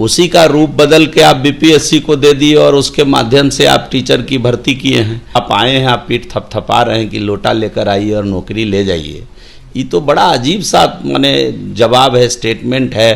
उसी का रूप बदल के आप बीपीएससी को दे दिए और उसके माध्यम से आप टीचर की भर्ती किए हैं। आप आए हैं, आप पीठ थपथपा रहे हैं कि लोटा लेकर आइए और नौकरी ले जाइए। ये तो बड़ा अजीब सा माने जवाब है, स्टेटमेंट है।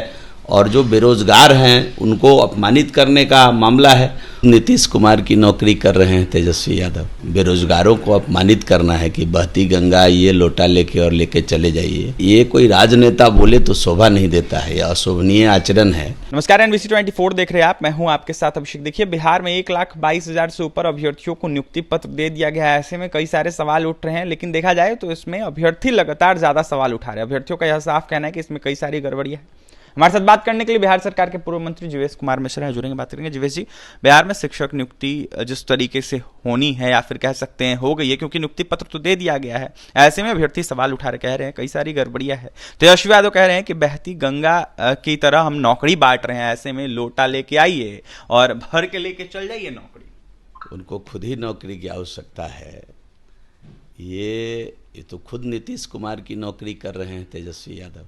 और जो बेरोजगार हैं उनको अपमानित करने का मामला है। नीतीश कुमार की नौकरी कर रहे हैं तेजस्वी यादव, बेरोजगारों को अपमानित करना है कि बहती गंगा ये लोटा लेके और लेके चले जाइए। ये कोई राजनेता बोले तो शोभा नहीं देता है, यह अशोभनीय आचरण है। नमस्कार, NBC 24 देख रहे हैं आप, मैं हूं आपके साथ अभिषेक। देखिए, बिहार में 1,22,000 से ऊपर अभ्यर्थियों को नियुक्ति पत्र दे दिया गया है। ऐसे में कई सारे सवाल उठ रहे हैं, लेकिन देखा जाए तो इसमें अभ्यर्थी लगातार ज्यादा सवाल उठा रहे हैं। अभ्यर्थियों का यह साफ कहना है कि इसमें कई सारी गड़बड़ियां हैं। हमारे साथ बात करने के लिए बिहार सरकार के पूर्व मंत्री जीवेश कुमार मिश्रा जुड़ेंगे, बात करेंगे। जीवेश जी, बिहार में शिक्षक नियुक्ति जिस तरीके से होनी है, या फिर कह सकते हैं हो गई है, क्योंकि नियुक्ति पत्र तो दे दिया गया है, ऐसे में अभ्यर्थी सवाल उठा रहे, कह रहे हैं कई सारी गड़बड़ियां है। तेजस्वी यादव कह रहे हैं कि बहती गंगा की तरह हम नौकरी बांट रहे हैं, ऐसे में लोटा लेके आइए और भर के लेके चल जाइए नौकरी। उनको खुद ही नौकरी की आवश्यकता है। ये तो खुद नीतीश कुमार की नौकरी कर रहे हैं तेजस्वी यादव।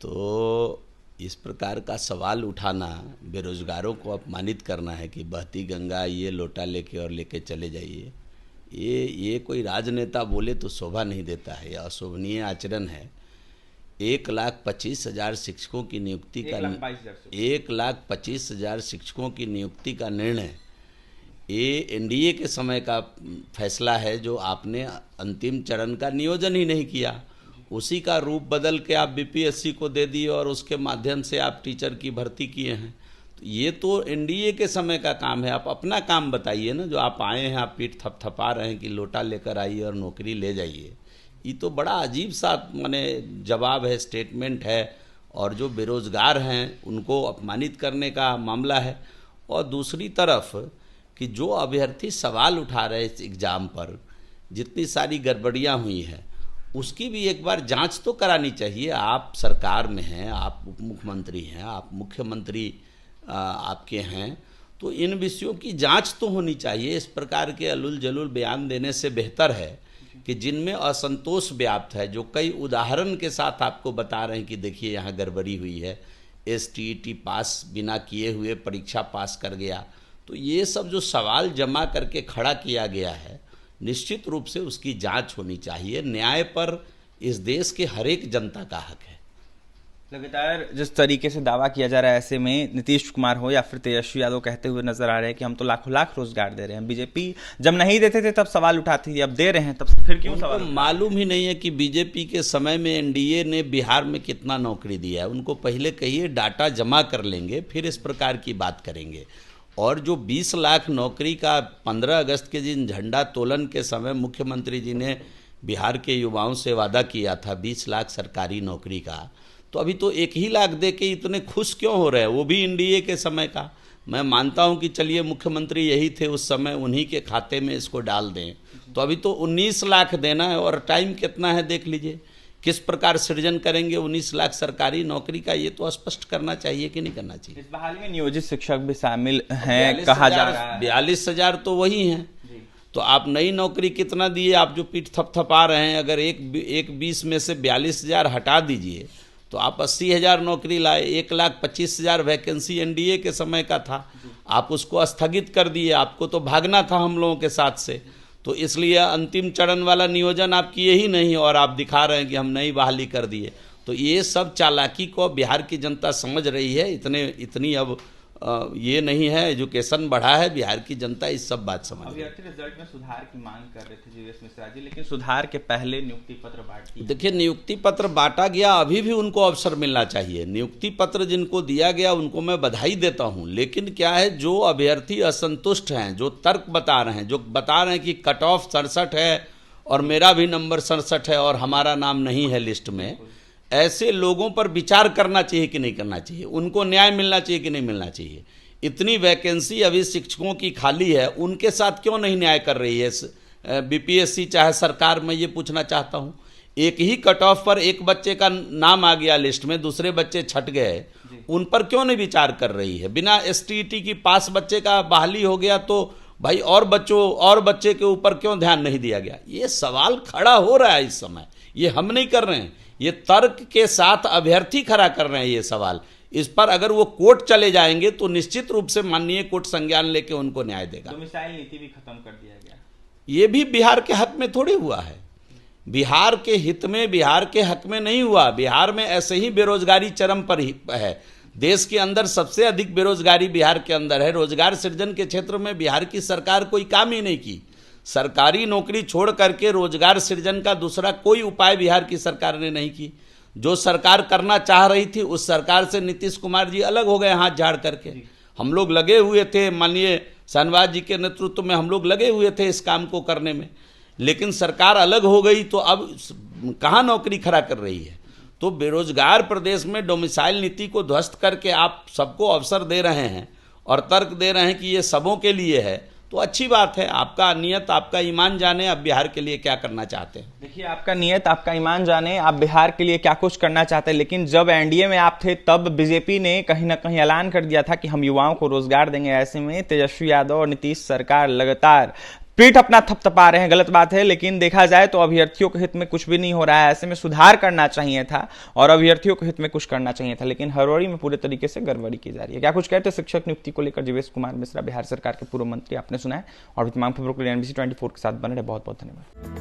तो इस प्रकार का सवाल उठाना, बेरोजगारों को अपमानित करना है कि बहती गंगा ये लोटा लेके और लेके चले जाइए, ये कोई राजनेता बोले तो शोभा नहीं देता है, यह अशोभनीय आचरण है। 1,25,000 शिक्षकों की नियुक्ति का 1,25,000 शिक्षकों की नियुक्ति का निर्णय ये एनडीए के समय का फैसला है, जो आपने अंतिम चरण का नियोजन ही नहीं किया। उसी का रूप बदल के आप बीपीएससी को दे दिए और उसके माध्यम से आप टीचर की भर्ती किए हैं। तो ये तो एनडीए के समय का काम है। आप अपना काम बताइए ना, जो आप आए हैं, आप पीठ थपथपा रहे हैं कि लोटा लेकर आइए और नौकरी ले जाइए। ये तो बड़ा अजीब सा माने जवाब है, स्टेटमेंट है। और जो बेरोजगार हैं उनको अपमानित करने का मामला है। और दूसरी तरफ कि जो अभ्यर्थी सवाल उठा रहे इस एग्ज़ाम पर, जितनी सारी गड़बड़ियाँ हुई हैं, उसकी भी एक बार जांच तो करानी चाहिए। आप सरकार में हैं, आप उप मुख्यमंत्री हैं, आप मुख्यमंत्री आपके हैं, तो इन विषयों की जांच तो होनी चाहिए। इस प्रकार के अल्लुल जलूल बयान देने से बेहतर है कि जिनमें असंतोष व्याप्त है, जो कई उदाहरण के साथ आपको बता रहे हैं कि देखिए यहाँ गड़बड़ी हुई है, STET पास बिना किए हुए परीक्षा पास कर गया। तो ये सब जो सवाल जमा करके खड़ा किया गया है, निश्चित रूप से उसकी जांच होनी चाहिए। न्याय पर इस देश के हर एक जनता का हक है। लगातार जिस तरीके से दावा किया जा रहा है, ऐसे में नीतीश कुमार हो या फिर तेजस्वी यादव कहते हुए नजर आ रहे हैं कि हम तो लाखों लाख रोजगार दे रहे हैं। बीजेपी जब नहीं देते थे तब सवाल उठाती थी, अब दे रहे हैं तब फिर क्यों सवाल? मालूम ही नहीं है कि बीजेपी के समय में एनडीए ने बिहार में कितना नौकरी दिया है। उनको पहले कहिए डाटा जमा कर लेंगे, फिर इस प्रकार की बात करेंगे। और जो 20 लाख नौकरी का 15 अगस्त के दिन झंडा तोलन के समय मुख्यमंत्री जी ने बिहार के युवाओं से वादा किया था 20 लाख सरकारी नौकरी का, तो अभी तो 1 ही लाख दे के इतने खुश क्यों हो रहे हैं, वो भी एनडीए के समय का। मैं मानता हूं कि चलिए मुख्यमंत्री यही थे उस समय, उन्हीं के खाते में इसको डाल दें, तो अभी तो 19 लाख देना है। और टाइम कितना है देख लीजिए, किस प्रकार सृजन करेंगे 19 लाख सरकारी नौकरी का, ये तो स्पष्ट करना चाहिए कि नहीं करना चाहिए। इस बहाली में नियोजित शिक्षक भी शामिल हैं, कहा जा रहा है 42,000 तो वही हैं। तो आप नई नौकरी कितना दिए, आप जो पीठ थपथपा रहे हैं, अगर एक 20 में से 42,000 हटा दीजिए तो आप 80,000 नौकरी लाए। 1,25,000 वैकेंसी एनडीए के समय का था, आप उसको स्थगित कर दिए। आपको तो भागना था हम लोगों के साथ से, तो इसलिए अंतिम चरण वाला नियोजन आप किए ही नहीं, और आप दिखा रहे हैं कि हम नई बहाली कर दिए। तो ये सब चालाकी को बिहार की जनता समझ रही है। इतनी अब ये नहीं है, एजुकेशन बढ़ा है, बिहार की जनता इस सब बात समझ रही है। रिजल्ट में सुधार की मांग कर रहे थे जीवेश मिश्रा जी, लेकिन सुधार के पहले नियुक्ति पत्र बांट दिए। देखिए, नियुक्ति पत्र बांटा गया, अभी भी उनको अवसर मिलना चाहिए। नियुक्ति पत्र जिनको दिया गया उनको मैं बधाई देता हूं, लेकिन क्या है, जो अभ्यर्थी असंतुष्ट हैं, जो तर्क बता रहे हैं, जो बता रहे हैं कि कट ऑफ 67 है और मेरा भी नंबर 67 है और हमारा नाम नहीं है लिस्ट में, ऐसे लोगों पर विचार करना चाहिए कि नहीं करना चाहिए। उनको न्याय मिलना चाहिए कि नहीं मिलना चाहिए। इतनी वैकेंसी अभी शिक्षकों की खाली है, उनके साथ क्यों नहीं न्याय कर रही है बीपीएससी चाहे सरकार? मैं ये पूछना चाहता हूँ। एक ही कट ऑफ पर एक बच्चे का नाम आ गया लिस्ट में, दूसरे बच्चे छट गए, उन पर क्यों नहीं विचार कर रही है? बिना STET की पास बच्चे का बहाली हो गया तो भाई और बच्चे के ऊपर क्यों ध्यान नहीं दिया गया? ये सवाल खड़ा हो रहा है इस समय। ये हम नहीं कर रहे हैं, ये तर्क के साथ अभ्यर्थी खड़ा कर रहे हैं ये सवाल। इस पर अगर वो कोर्ट चले जाएंगे तो निश्चित रूप से माननीय कोर्ट संज्ञान लेके उनको न्याय देगा। डोमिसाइल नीति भी खत्म कर दिया गया, ये भी बिहार के हक में थोड़ी हुआ है, बिहार के हित में, बिहार के हक में नहीं हुआ। बिहार में ऐसे ही बेरोजगारी चरम पर ही है, देश के अंदर सबसे अधिक बेरोजगारी बिहार के अंदर है। रोजगार सृजन के क्षेत्र में बिहार की सरकार कोई काम ही नहीं की। सरकारी नौकरी छोड़ करके रोजगार सृजन का दूसरा कोई उपाय बिहार की सरकार ने नहीं की। जो सरकार करना चाह रही थी उस सरकार से नीतीश कुमार जी अलग हो गए हाथ झाड़ करके। हम लोग लगे हुए थे, माननीय शाहनवाज जी के नेतृत्व में हम लोग लगे हुए थे इस काम को करने में, लेकिन सरकार अलग हो गई तो अब कहाँ नौकरी खड़ा कर रही है। तो बेरोजगार प्रदेश में डोमिसाइल नीति को ध्वस्त करके आप सबको अवसर दे रहे हैं और तर्क दे रहे हैं कि ये सबों के लिए है, तो अच्छी बात है। आपका नियत, आपका ईमान जाने आप बिहार के लिए क्या करना चाहते हैं। देखिए, आपका नियत, आपका ईमान जाने आप बिहार के लिए क्या कुछ करना चाहते हैं, लेकिन जब एनडीए में आप थे तब बीजेपी ने कहीं ना कहीं ऐलान कर दिया था कि हम युवाओं को रोजगार देंगे। ऐसे में तेजस्वी यादव और नीतीश सरकार लगातार पीठ अपना थपथपा रहे हैं। गलत बात है, लेकिन देखा जाए तो अभ्यर्थियों के हित में कुछ भी नहीं हो रहा है। ऐसे में सुधार करना चाहिए था और अभ्यर्थियों के हित में कुछ करना चाहिए था, लेकिन हड़बड़ी में पूरे तरीके से गड़बड़ी की जा रही है। क्या कुछ कहते हैं शिक्षक नियुक्ति को लेकर जीवेश कुमार मिश्रा, बिहार सरकार के पूर्व मंत्री, आपने सुना है। और तमाम खबरों के लिए NBC 24 के साथ बने रहे। बहुत बहुत धन्यवाद।